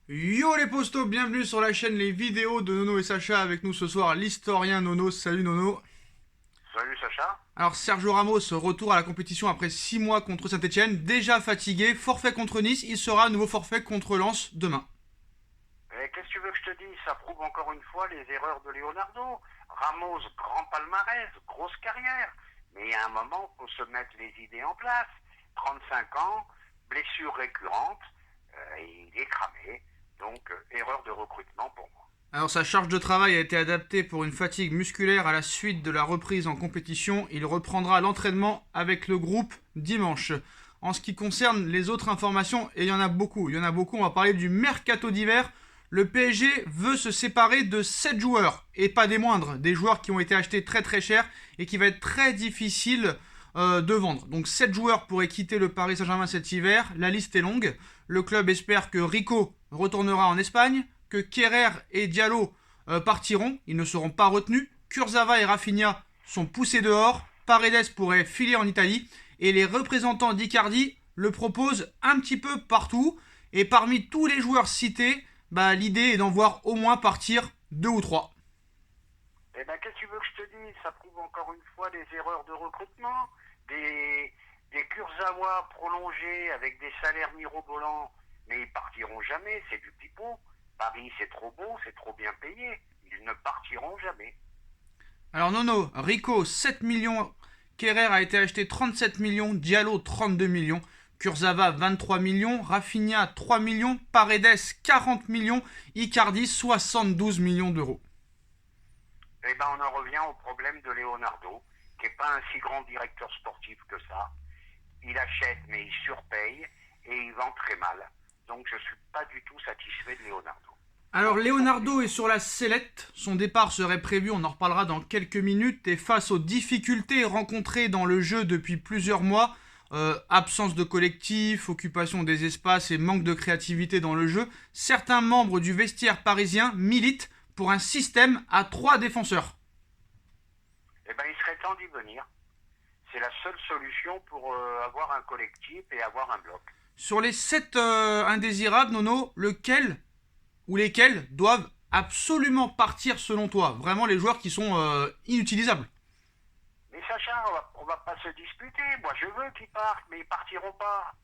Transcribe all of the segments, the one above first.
Yo les postos, bienvenue sur la chaîne Les Vidéos de Nono et Sacha. Avec nous ce soir l'historien Nono. Salut Nono. Salut Sacha. Alors Sergio Ramos, retour à la compétition après 6 mois contre Saint-Etienne. Déjà fatigué, forfait contre Nice, il sera à nouveau forfait contre Lens demain. Qu'est-ce que tu veux que je te dise? Ça prouve encore une fois les erreurs de Leonardo. Ramos, grand palmarès, grosse carrière. Mais à un moment, il faut se mettre les idées en place. 35 ans, blessure récurrente, il est cramé. Donc, erreur de recrutement pour moi. Alors sa charge de travail a été adaptée pour une fatigue musculaire à la suite de la reprise en compétition. Il reprendra l'entraînement avec le groupe dimanche. En ce qui concerne les autres informations, et il y en a beaucoup, on va parler du mercato d'hiver. Le PSG veut se séparer de 7 joueurs, et pas des moindres, des joueurs qui ont été achetés très très cher et qui va être très difficile de vendre. Donc 7 joueurs pourraient quitter le Paris Saint-Germain cet hiver, la liste est longue. Le club espère que Rico retournera en Espagne, que Kerrer et Diallo partiront, ils ne seront pas retenus. Kurzawa et Rafinha sont poussés dehors, Paredes pourrait filer en Italie, et les représentants d'Icardi le proposent un petit peu partout. Et parmi tous les joueurs cités, l'idée est d'en voir au moins partir 2 ou 3. Qu'est-ce que tu veux que je te dise? Ça prouve encore une fois les erreurs de recrutement. Des, des Kurzawa prolongés avec des salaires mirobolants, mais ils partiront jamais, c'est du pipeau. Paris, c'est trop beau, c'est trop bien payé. Ils ne partiront jamais. Alors Nono, Rico 7 millions, Kerrer a été acheté 37 millions, Diallo 32 millions, Kurzawa 23 millions, Rafinha 3 millions, Paredes 40 millions, Icardi 72 millions d'euros. On en revient au problème de Leonardo, qui n'est pas un si grand directeur sportif que ça. Il achète, mais il surpaye, et il vend très mal. Donc je ne suis pas du tout satisfait de Leonardo. Alors Leonardo est sur la sellette, son départ serait prévu, on en reparlera dans quelques minutes, et face aux difficultés rencontrées dans le jeu depuis plusieurs mois, absence de collectif, occupation des espaces et manque de créativité dans le jeu, certains membres du vestiaire parisien militent pour un système à 3 défenseurs. Il serait temps d'y venir. C'est la seule solution pour avoir un collectif et avoir un bloc. Sur les 7 indésirables, Nono, lequel ou lesquels doivent absolument partir selon toi? Vraiment les joueurs qui sont inutilisables. Mais Sacha, on va pas se disputer. Moi, je veux qu'ils partent, mais ils partiront pas.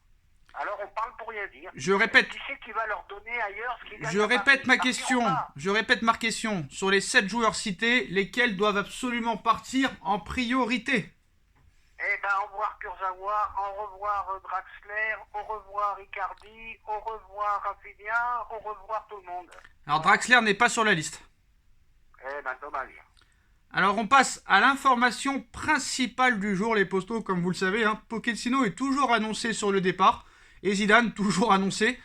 Alors on parle pour rien dire. Je répète, Qui c'est qui va leur donner ailleurs ce qu'ils gagnent je à Paris? répète ma Ils partiront question. pas. Je répète ma question. Sur les 7 joueurs cités, lesquels doivent absolument partir en priorité? Au revoir Kurzawa, au revoir Draxler, au revoir Icardi, au revoir Rafinha, au revoir tout le monde. Alors Draxler n'est pas sur la liste. Dommage. Alors on passe à l'information principale du jour, les postos, comme vous le savez. Pochettino est toujours annoncé sur le départ et Zidane toujours annoncé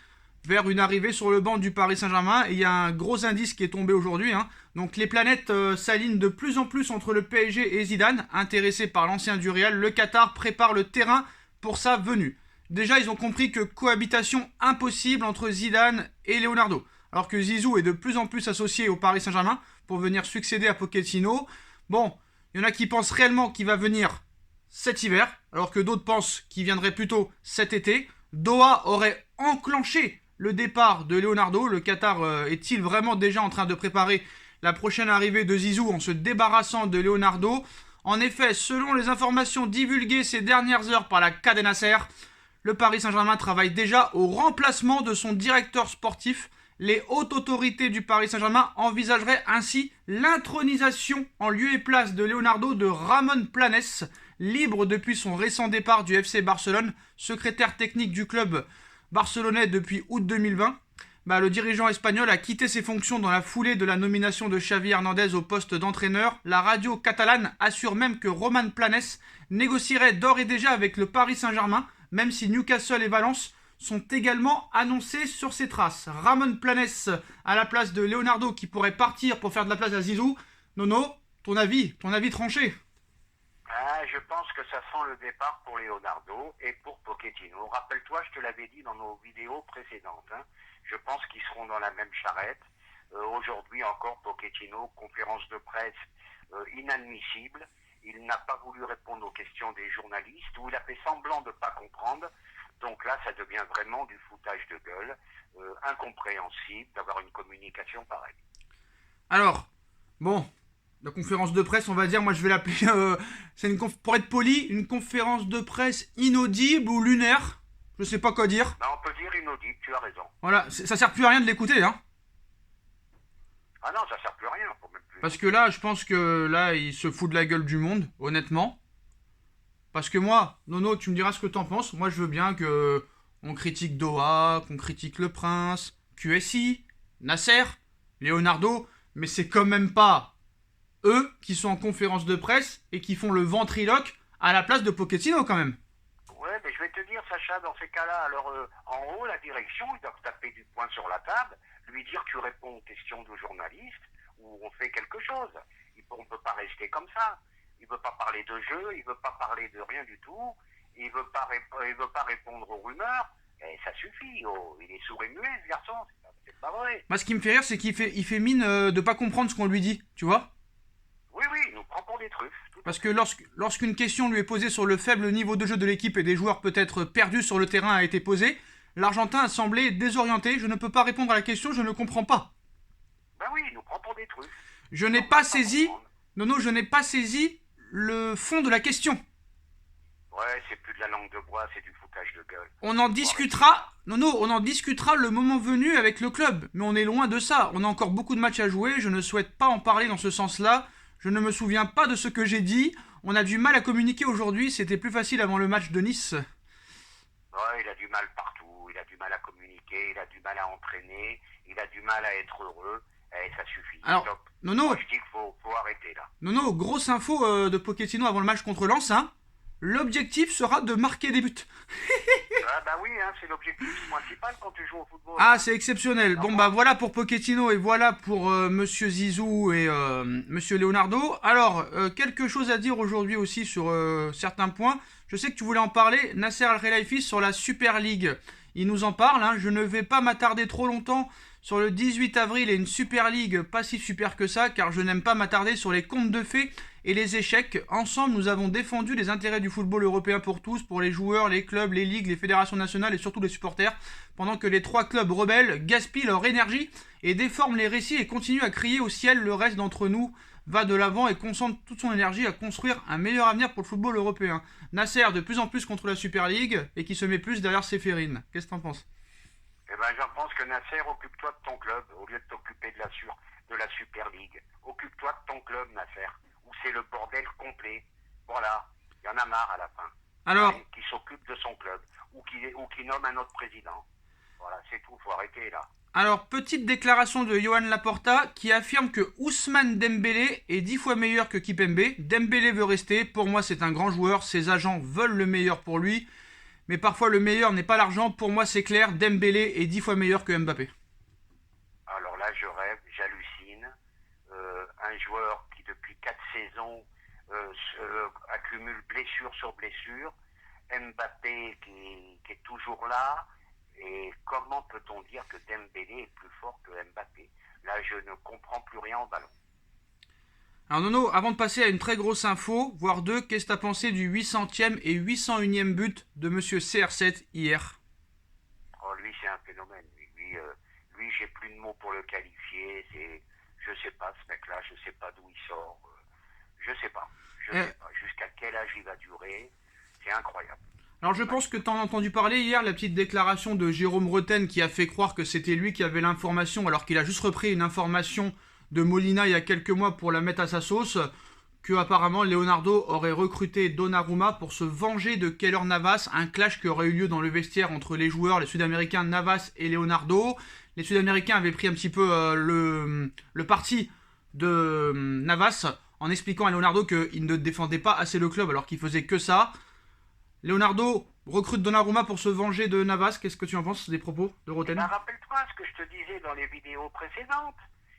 vers une arrivée sur le banc du Paris Saint-Germain. Et il y a un gros indice qui est tombé aujourd'hui. Donc les planètes s'alignent de plus en plus entre le PSG et Zidane. Intéressé par l'ancien du Real, le Qatar prépare le terrain pour sa venue. Déjà, ils ont compris que cohabitation impossible entre Zidane et Leonardo. Alors que Zizou est de plus en plus associé au Paris Saint-Germain pour venir succéder à Pochettino. Bon, il y en a qui pensent réellement qu'il va venir cet hiver, alors que d'autres pensent qu'il viendrait plutôt cet été. Doha aurait enclenché le départ de Leonardo. Le Qatar est-il vraiment déjà en train de préparer la prochaine arrivée de Zizou en se débarrassant de Leonardo? En effet, selon les informations divulguées ces dernières heures par la Cadena Ser, le Paris Saint-Germain travaille déjà au remplacement de son directeur sportif. Les hautes autorités du Paris Saint-Germain envisageraient ainsi l'intronisation en lieu et place de Leonardo de Ramon Planes, libre depuis son récent départ du FC Barcelone, secrétaire technique du club barcelonais depuis août 2020. Le dirigeant espagnol a quitté ses fonctions dans la foulée de la nomination de Xavi Hernandez au poste d'entraîneur. La radio catalane assure même que Roman Planes négocierait d'ores et déjà avec le Paris Saint-Germain, même si Newcastle et Valence sont également annoncés sur ses traces. Ramon Planes à la place de Leonardo qui pourrait partir pour faire de la place à Zizou. Nono, ton avis tranché. Je pense que ça sent le départ pour Leonardo et pour Pochettino. Rappelle-toi, je te l'avais dit dans nos vidéos précédentes. Je pense qu'ils seront dans la même charrette. Aujourd'hui encore, Pochettino, conférence de presse inadmissible. Il n'a pas voulu répondre aux questions des journalistes ou il a fait semblant de ne pas comprendre. Donc là, ça devient vraiment du foutage de gueule, incompréhensible d'avoir une communication pareille. Alors, bon, la conférence de presse, on va dire, moi je vais l'appeler, pour être poli, une conférence de presse inaudible ou lunaire. Je sais pas quoi dire. Ben, on peut dire inaudible, tu as raison. Voilà, ça sert plus à rien de l'écouter, hein. Ah non, ça sert plus à rien, faut même plus. Parce que là, je pense que là, il se fout de la gueule du monde, honnêtement. Parce que moi, Nono, tu me diras ce que t'en penses. Moi, je veux bien que on critique Doha, qu'on critique le Prince, QSI, Nasser, Leonardo, mais c'est quand même pas eux qui sont en conférence de presse et qui font le ventriloque à la place de Pochettino quand même. Ouais, mais je vais te dire, Sacha, dans ces cas-là, alors en haut, la direction, ils doivent taper du poing sur la table, lui dire tu réponds aux questions du journaliste ou on fait quelque chose. On ne peut pas rester comme ça. Il ne veut pas parler de jeu, il ne veut pas parler de rien du tout, il ne veut pas répondre aux rumeurs. Et ça suffit, oh, il est sourd et muet, ce garçon, c'est pas vrai. Moi, ce qui me fait rire, c'est qu'il fait mine de pas comprendre ce qu'on lui dit, tu vois. Oui, il nous prend pour des truffes. Parce que lorsqu'une question lui est posée sur le faible niveau de jeu de l'équipe et des joueurs peut-être perdus sur le terrain a été posée, l'Argentin a semblé désorienté. Je ne peux pas répondre à la question, je ne comprends pas. Ben oui, il nous prend pour des truffes. Je n'ai pas saisi, Nono, je n'ai pas saisi le fond de la question. Ouais, c'est plus de la langue de bois, c'est du foutage de gueule. On en discutera, Nono, on en discutera le moment venu avec le club. Mais on est loin de ça. On a encore beaucoup de matchs à jouer. Je ne souhaite pas en parler dans ce sens-là. Je ne me souviens pas de ce que j'ai dit. On a du mal à communiquer aujourd'hui. C'était plus facile avant le match de Nice. Ouais, il a du mal partout. Il a du mal à communiquer. Il a du mal à entraîner. Il a du mal à être heureux. Et ça suffit. Alors, stop. Nono, Moi, je dis qu'il faut arrêter là. Nono, grosse info de Pochettino avant le match contre Lens. Hein. L'objectif sera de marquer des buts. Ah bah oui, hein, c'est l'objectif principal quand tu joues au football. Ah, c'est exceptionnel. Bon, bah voilà pour Pochettino et voilà pour Monsieur Zizou et Monsieur Leonardo. Alors, quelque chose à dire aujourd'hui aussi sur certains points. Je sais que tu voulais en parler. Nasser Al-Khelaifi sur la Super League. Il nous en parle. Hein. Je ne vais pas m'attarder trop longtemps sur le 18 avril et une Super League pas si super que ça, car je n'aime pas m'attarder sur les contes de fées et les échecs. Ensemble, nous avons défendu les intérêts du football européen pour tous, pour les joueurs, les clubs, les ligues, les fédérations nationales et surtout les supporters, pendant que les trois clubs rebelles gaspillent leur énergie et déforment les récits et continuent à crier au ciel. Le reste d'entre nous va de l'avant et concentre toute son énergie à construire un meilleur avenir pour le football européen. Nasser de plus en plus contre la Super League et qui se met plus derrière Séphérine. Qu'est-ce que t'en penses? Eh ben, j'en pense que Nasser, occupe-toi de ton club au lieu de t'occuper de la Super League. Occupe-toi de ton club, Nasser, où c'est le bordel complet. Voilà, il y en a marre à la fin. Alors, ouais, qui s'occupe de son club ou qui nomme un autre président. Voilà, c'est tout, faut arrêter là. Alors, petite déclaration de Johan Laporta qui affirme que Ousmane Dembélé est 10 fois meilleur que Kipembe. Dembélé veut rester, pour moi c'est un grand joueur, ses agents veulent le meilleur pour lui. Mais parfois le meilleur n'est pas l'argent, pour moi c'est clair, Dembélé est 10 fois meilleur que Mbappé. Alors là je rêve, j'hallucine. Un joueur qui depuis 4 saisons accumule blessure sur blessure. Mbappé qui est toujours là. Et comment peut-on dire que Dembélé est plus fort que Mbappé? Là je ne comprends plus rien au ballon. Alors Nono, avant de passer à une très grosse info, voire deux, qu'est-ce que t'as pensé du 800e et 801e but de Monsieur CR7 hier? Oh, lui, c'est un phénomène. Lui, j'ai plus de mots pour le qualifier. Je sais pas, ce mec-là, je sais pas d'où il sort. Je sais pas. Jusqu'à quel âge il va durer. C'est incroyable. Alors je pense que t'en as entendu parler hier, la petite déclaration de Jérôme Roten qui a fait croire que c'était lui qui avait l'information alors qu'il a juste repris une information de Molina il y a quelques mois pour la mettre à sa sauce, que apparemment Leonardo aurait recruté Donnarumma pour se venger de Keylor Navas, un clash qui aurait eu lieu dans le vestiaire entre les joueurs, les Sud-Américains Navas et Leonardo. Les Sud-Américains avaient pris un petit peu le parti de Navas en expliquant à Leonardo qu'il ne défendait pas assez le club alors qu'il faisait que ça. Leonardo recrute Donnarumma pour se venger de Navas. Qu'est-ce que tu en penses des propos de Roten? Ben, rappelle-toi ce que je te disais dans les vidéos précédentes.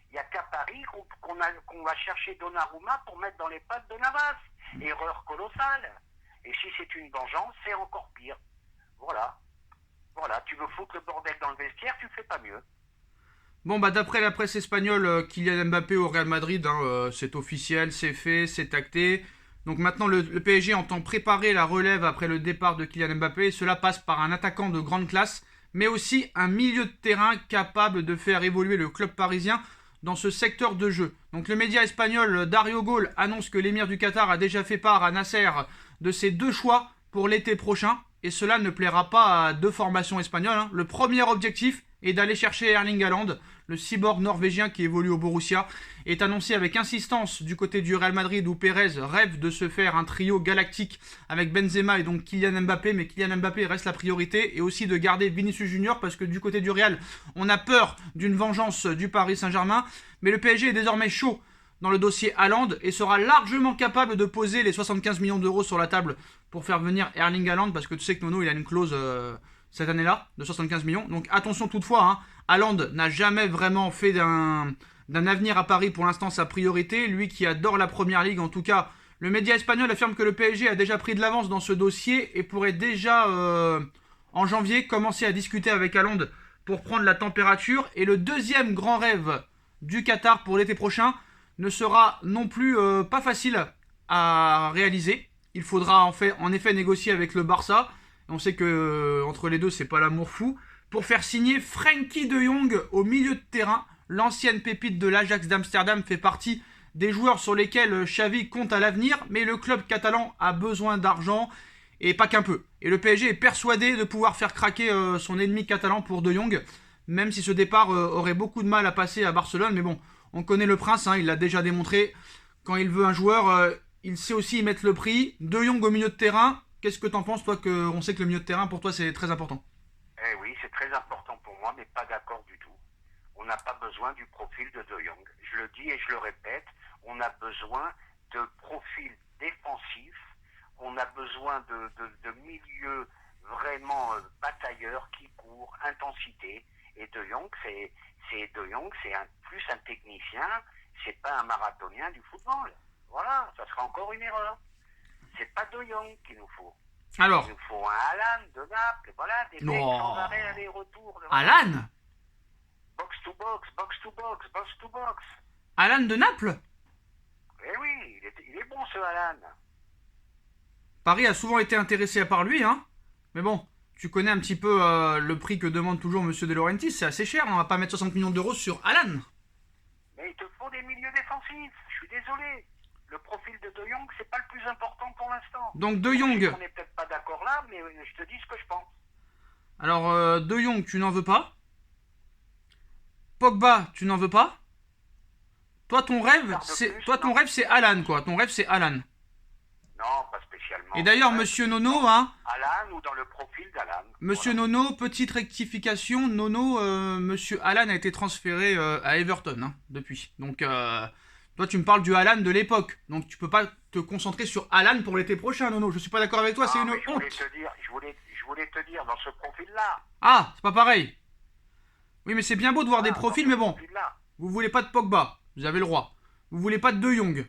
Il n'y a qu'à Paris qu'on va chercher Donnarumma pour mettre dans les pattes de Navas. Erreur colossale. Et si c'est une vengeance, c'est encore pire. Voilà. Voilà, tu veux foutre le bordel dans le vestiaire, tu fais pas mieux. Bon, bah d'après la presse espagnole, Kylian Mbappé au Real Madrid, hein, c'est officiel, c'est fait, c'est acté. Donc maintenant, le PSG entend préparer la relève après le départ de Kylian Mbappé. Et cela passe par un attaquant de grande classe, mais aussi un milieu de terrain capable de faire évoluer le club parisien dans ce secteur de jeu. Donc le média espagnol Dario Gol annonce que l'émir du Qatar a déjà fait part à Nasser de ses 2 choix pour l'été prochain. Et cela ne plaira pas à 2 formations espagnoles, hein. Le premier objectif est d'aller chercher Erling Haaland, le cyborg norvégien qui évolue au Borussia, est annoncé avec insistance du côté du Real Madrid où Pérez rêve de se faire un trio galactique avec Benzema et donc Kylian Mbappé, mais Kylian Mbappé reste la priorité, et aussi de garder Vinicius Junior parce que du côté du Real, on a peur d'une vengeance du Paris Saint-Germain, mais le PSG est désormais chaud dans le dossier Haaland et sera largement capable de poser les 75 millions d'euros sur la table pour faire venir Erling Haaland, parce que tu sais que Nono il a une clause cette année-là de 75 millions. Donc attention toutefois, hein, Haaland n'a jamais vraiment fait d'un avenir à Paris pour l'instant sa priorité. Lui qui adore la Première Ligue, en tout cas, le média espagnol affirme que le PSG a déjà pris de l'avance dans ce dossier et pourrait déjà en janvier commencer à discuter avec Haaland pour prendre la température. Et le deuxième grand rêve du Qatar pour l'été prochain ne sera non plus pas facile à réaliser. Il faudra en effet négocier avec le Barça. On sait que entre les deux, c'est pas l'amour fou. Pour faire signer Frenkie de Jong au milieu de terrain. L'ancienne pépite de l'Ajax d'Amsterdam fait partie des joueurs sur lesquels Xavi compte à l'avenir. Mais le club catalan a besoin d'argent et pas qu'un peu. Et le PSG est persuadé de pouvoir faire craquer son ennemi catalan pour de Jong. Même si ce départ aurait beaucoup de mal à passer à Barcelone. Mais bon, on connaît le prince, hein, il l'a déjà démontré. Quand il veut un joueur, il sait aussi y mettre le prix. De Jong au milieu de terrain. Qu'est-ce que t'en penses, toi, on sait que le milieu de terrain, pour toi, c'est très important? Eh oui, c'est très important pour moi, mais pas d'accord du tout. On n'a pas besoin du profil de De Jong. Je le dis et je le répète, on a besoin de profils défensifs, on a besoin de milieux vraiment batailleurs qui courent, intensité. Et De Jong, plus un technicien, c'est pas un marathonien du football. Voilà, ça sera encore une erreur. C'est pas De Jong qu'il nous faut. Alors, Il nous faut un Haaland de Naples, voilà, des mecs sans arrêt aller-retour. Haaland Box to box, box to box, box to box. Haaland de Naples? Eh oui, il est bon ce Haaland. Paris a souvent été intéressé par lui, hein. Mais bon, tu connais un petit peu le prix que demande toujours Monsieur De Laurentiis, c'est assez cher, on va pas mettre 60 millions d'euros sur Haaland. Mais il te faut des milieux défensifs, je suis désolé. Le profil de De Jong, c'est pas le plus important pour l'instant. Donc De Jong. On n'est peut-être pas d'accord là, mais je te dis ce que je pense. Alors, De Jong, tu n'en veux pas. Pogba, tu n'en veux pas. Toi, ton rêve, c'est Haaland, quoi. Ton rêve, c'est Haaland. Non, pas spécialement. Et d'ailleurs, Monsieur Nono, hein. Haaland ou dans le profil d'Haaland. Monsieur voilà. Nono, petite rectification. Nono, Monsieur Haaland a été transféré à Everton, hein, depuis. Donc, toi, tu me parles du Haaland de l'époque. Donc, tu peux pas te concentrer sur Haaland pour l'été prochain, Nono. Je suis pas d'accord avec toi, c'est une honte. Je voulais te dire, dans ce profil-là. Ah, c'est pas pareil. Oui, mais c'est bien beau de voir des profils, mais bon. Vous voulez pas de Pogba, vous avez le droit. Vous voulez pas de De Jong.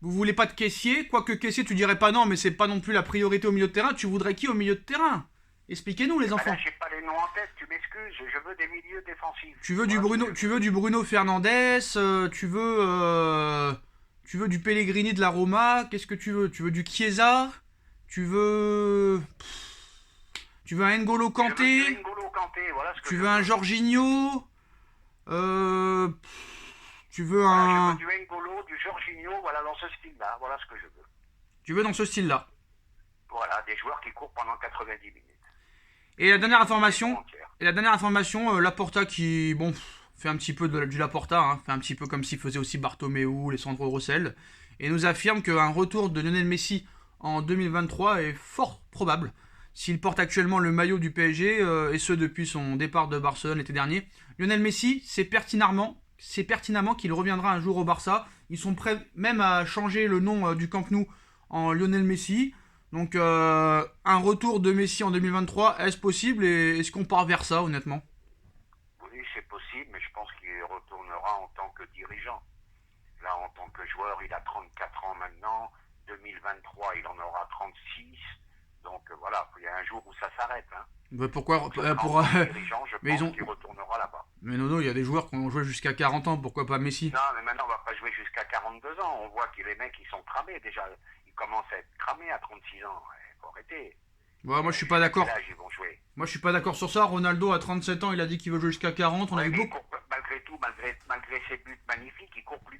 Vous voulez pas de Caissier, quoique Caissier, tu dirais pas non, mais c'est pas non plus la priorité au milieu de terrain. Tu voudrais qui au milieu de terrain? Expliquez-nous, les enfants. Là, j'ai pas les noms en tête, tu m'excuses, je veux des milieux défensifs. Tu veux du Bruno Fernandes, tu veux du Pellegrini de la Roma, qu'est-ce que tu veux? Tu veux du Chiesa? Tu veux un N'Golo Kanté? Voilà tu veux un Jorginho? Tu veux un... Je veux du N'Golo, du Jorginho, voilà, dans ce style-là, voilà ce que je veux. Tu veux dans ce style-là? Voilà, des joueurs qui courent pendant 90 minutes. Et la dernière information, Laporta qui, bon, fait un petit peu du Laporta, hein, fait un petit peu comme s'il faisait aussi Bartomeu, Sandro Rossell, et nous affirme qu'un retour de Lionel Messi en 2023 est fort probable. S'il porte actuellement le maillot du PSG, et ce depuis son départ de Barcelone l'été dernier, Lionel Messi, c'est pertinemment qu'il reviendra un jour au Barça. Ils sont prêts même à changer le nom du Camp Nou en Lionel Messi. Donc un retour de Messi en 2023, est-ce possible et est-ce qu'on part vers ça, honnêtement? Oui, c'est possible, mais je pense qu'il retournera en tant que dirigeant. Là, en tant que joueur, il a 34 ans maintenant. 2023, il en aura 36. Donc voilà, il y a un jour où ça s'arrête. Hein. Mais pourquoi dirigeant, je pense qu'il retournera là-bas. Mais non, il y a des joueurs qui ont joué jusqu'à 40 ans, pourquoi pas Messi? Non, mais maintenant on va pas jouer jusqu'à 42 ans, on voit que les mecs, ils sont cramés déjà. Ils commencent à être cramés à 36 ans. Il faut arrêter. Ouais, moi je suis pas d'accord. Quel âge ils vont jouer? Moi je suis pas d'accord sur ça. Ronaldo à 37 ans, il a dit qu'il veut jouer jusqu'à 40. On a Ouais, eu mais beaucoup. malgré tout, malgré ses buts magnifiques, il court plus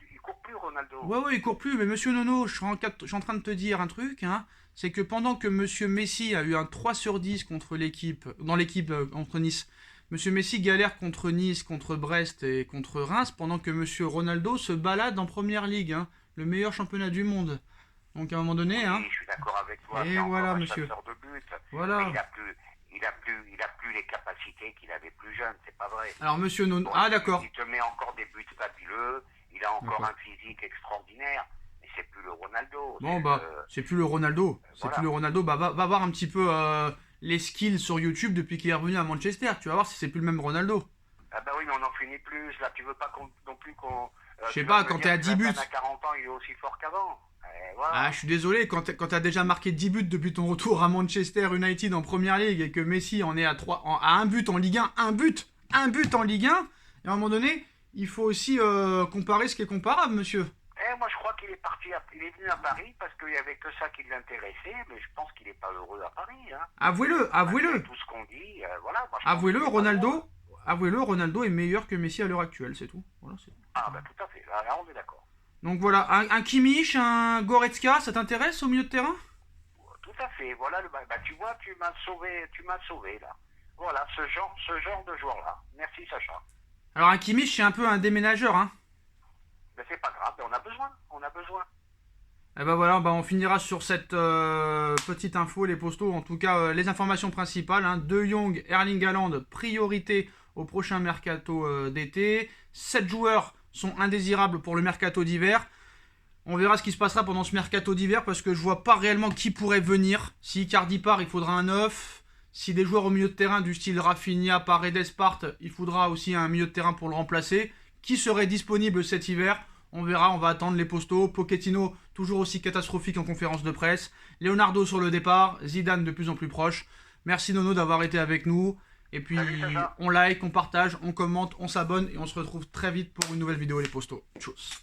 Ronaldo. Ouais, il court plus. Mais monsieur Nono, je suis en train de te dire un truc, hein. C'est que pendant que monsieur Messi a eu un 3 sur 10 contre l'équipe, dans l'équipe contre Nice, monsieur Messi galère contre Nice, contre Brest et contre Reims, pendant que monsieur Ronaldo se balade en première ligue, hein, le meilleur championnat du monde. Donc à un moment donné, Oui, hein. je suis d'accord avec toi. Et c'est voilà, encore un monsieur. chasseur de but. Voilà. Mais il a plus les capacités qu'il avait plus jeune, c'est pas vrai. Alors monsieur Nono, Bon, ah d'accord. Il te met encore des buts fabuleux. Il a encore D'accord. un physique extraordinaire. Mais c'est plus le Ronaldo. Bon c'est, bah, c'est plus le Ronaldo. C'est voilà. plus le Ronaldo. Bah va voir un petit peu les skills sur YouTube depuis qu'il est revenu à Manchester. Tu vas voir si c'est plus le même Ronaldo. Ah bah oui, mais on n'en finit plus. Là, tu veux pas non plus qu'on... Je sais tu pas, vas me quand dire t'es à que 10 buts. Zlatan, à 40 ans, il est aussi fort qu'avant. Voilà. Ah, je suis désolé, quand t'as déjà marqué 10 buts depuis ton retour à Manchester United en première ligue et que Messi en est à 1 but en Ligue 1, un but en Ligue 1, et à un moment donné, il faut aussi comparer ce qui est comparable, monsieur. Moi, je crois qu'il est il est venu à Paris parce qu'il y avait que ça qui l'intéressait, mais je pense qu'il n'est pas heureux à Paris. Hein. Avouez-le. Malgré tout ce qu'on dit, voilà. Moi, je pense Avouez-le, qu'il est pas heureux. Ronaldo est meilleur que Messi à l'heure actuelle, c'est tout. Voilà, c'est... Ah bah tout à fait, là on est d'accord. Donc voilà, un Kimmich, un Goretzka, ça t'intéresse au milieu de terrain? Tout à fait, voilà, tu vois, tu m'as sauvé là. Voilà, ce genre de joueur-là. Merci Sacha. Alors un Kimmich, c'est un peu un déménageur, hein. Mais c'est pas grave, on a besoin. Et ben voilà, on finira sur cette petite info, les postos, en tout cas les informations principales. Hein. De Jong, Erling Haaland, priorité au prochain mercato d'été. 7 joueurs sont indésirables pour le mercato d'hiver. On verra ce qui se passera pendant ce mercato d'hiver parce que je vois pas réellement qui pourrait venir. Si Icardi part, il faudra un 9. Si des joueurs au milieu de terrain du style Rafinha, Paredes partent, il faudra aussi un milieu de terrain pour le remplacer. Qui serait disponible cet hiver? On verra, on va attendre les postos. Pochettino, toujours aussi catastrophique en conférence de presse. Leonardo sur le départ. Zidane de plus en plus proche. Merci Nono d'avoir été avec nous. Et puis, on like, on partage, on commente, on s'abonne. Et on se retrouve très vite pour une nouvelle vidéo les postos. Tchuss.